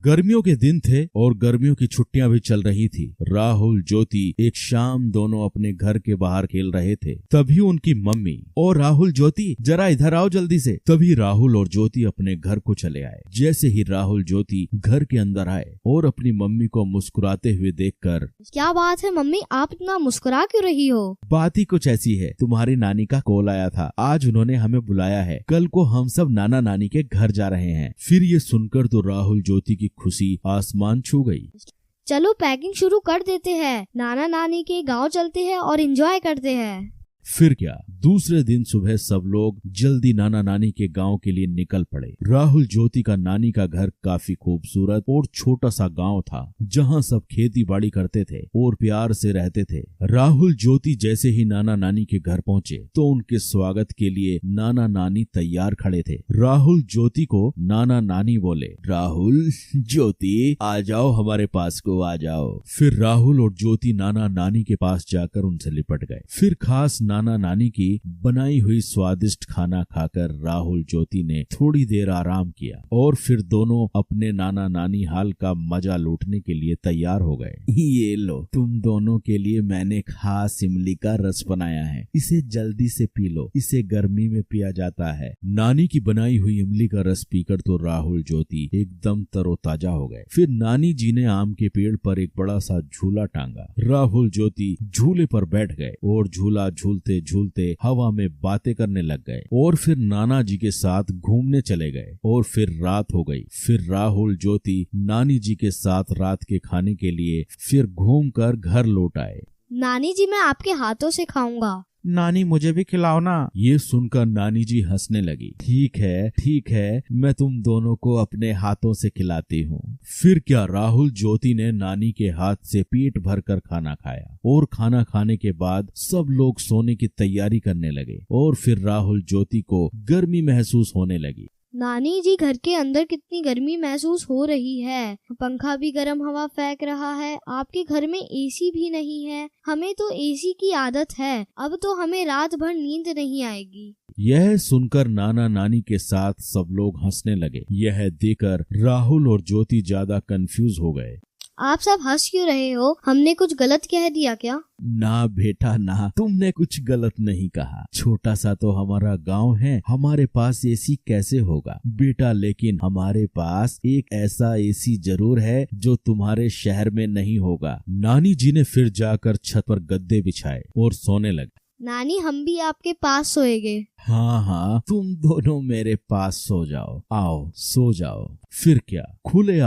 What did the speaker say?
गर्मियों के दिन थे और गर्मियों की छुट्टियां भी चल रही थी। राहुल ज्योति एक शाम दोनों अपने घर के बाहर खेल रहे थे। तभी उनकी मम्मी, और राहुल ज्योति जरा इधर आओ जल्दी से। तभी राहुल और ज्योति अपने घर को चले आए। जैसे ही राहुल ज्योति घर के अंदर आए और अपनी मम्मी को मुस्कुराते हुए देखकर, क्या बात है मम्मी, आप इतना मुस्कुरा क्यों रही हो? बात ही कुछ ऐसी है, तुम्हारी नानी का कॉल आया था, आज उन्होंने हमें बुलाया है, कल को हम सब नाना नानी के घर जा रहे हैं। फिर ये सुनकर तो राहुल ज्योति की खुशी आसमान छू गई। चलो पैकिंग शुरू कर देते हैं, नाना नानी के गांव चलते हैं और एंजॉय करते हैं। फिर क्या, दूसरे दिन सुबह सब लोग जल्दी नाना नानी के गांव के लिए निकल पड़े। राहुल ज्योति का नानी का घर काफी खूबसूरत और छोटा सा गांव था, जहां सब खेती बाड़ी करते थे और प्यार से रहते थे। राहुल ज्योति जैसे ही नाना नानी के घर पहुंचे तो उनके स्वागत के लिए नाना नानी तैयार खड़े थे। राहुल ज्योति को नाना नानी बोले, राहुल ज्योति आ जाओ, हमारे पास को आ जाओ। फिर राहुल और ज्योति नाना नानी के पास जाकर उनसे लिपट गए। फिर खास नाना नानी की बनाई हुई स्वादिष्ट खाना खाकर राहुल ज्योति ने थोड़ी देर आराम किया और फिर दोनों अपने नाना नानी हाल का मजा लूटने के लिए तैयार हो गए। ये लो, तुम दोनों के लिए मैंने खास इमली का रस बनाया है, इसे जल्दी से पी लो, इसे गर्मी में पिया जाता है। नानी की बनाई हुई इमली का रस पीकर तो राहुल ज्योति एकदम तरोताजा हो गए। फिर नानी जी ने आम के पेड़ पर एक बड़ा सा झूला टांगा। राहुल ज्योति झूले पर बैठ गए और झूला झूलते झूलते हवा में बातें करने लग गए और फिर नाना जी के साथ घूमने चले गए। और फिर रात हो गई। फिर राहुल ज्योति नानी जी के साथ रात के खाने के लिए फिर घूमकर घर लौट आए। नानी जी, मैं आपके हाथों से खाऊंगा। नानी मुझे भी खिलाओ ना। ये सुनकर नानी जी हंसने लगी। ठीक है, मैं तुम दोनों को अपने हाथों से खिलाती हूँ। फिर क्या, राहुल ज्योति ने नानी के हाथ से पेट भरकर खाना खाया और खाना खाने के बाद सब लोग सोने की तैयारी करने लगे। और फिर राहुल ज्योति को गर्मी महसूस होने लगी। नानी जी, घर के अंदर कितनी गर्मी महसूस हो रही है, पंखा भी गर्म हवा फेंक रहा है, आपके घर में एसी भी नहीं है। हमें तो एसी की आदत है, अब तो हमें रात भर नींद नहीं आएगी। यह सुनकर नाना नानी के साथ सब लोग हंसने लगे। यह देखकर राहुल और ज्योति ज्यादा कंफ्यूज हो गए। आप सब हंस क्यों रहे हो? हमने कुछ गलत कह दिया क्या? ना बेटा ना, तुमने कुछ गलत नहीं कहा। छोटा सा तो हमारा गांव है, हमारे पास एसी कैसे होगा बेटा, लेकिन हमारे पास एक ऐसा एसी जरूर है जो तुम्हारे शहर में नहीं होगा। नानी जी ने फिर जाकर छत पर गद्दे बिछाए और सोने लगे। नानी, हम भी आपके पास सोएंगे। हाँ, तुम दोनों मेरे पास सो जाओ, आओ सो जाओ। फिर क्या, खुले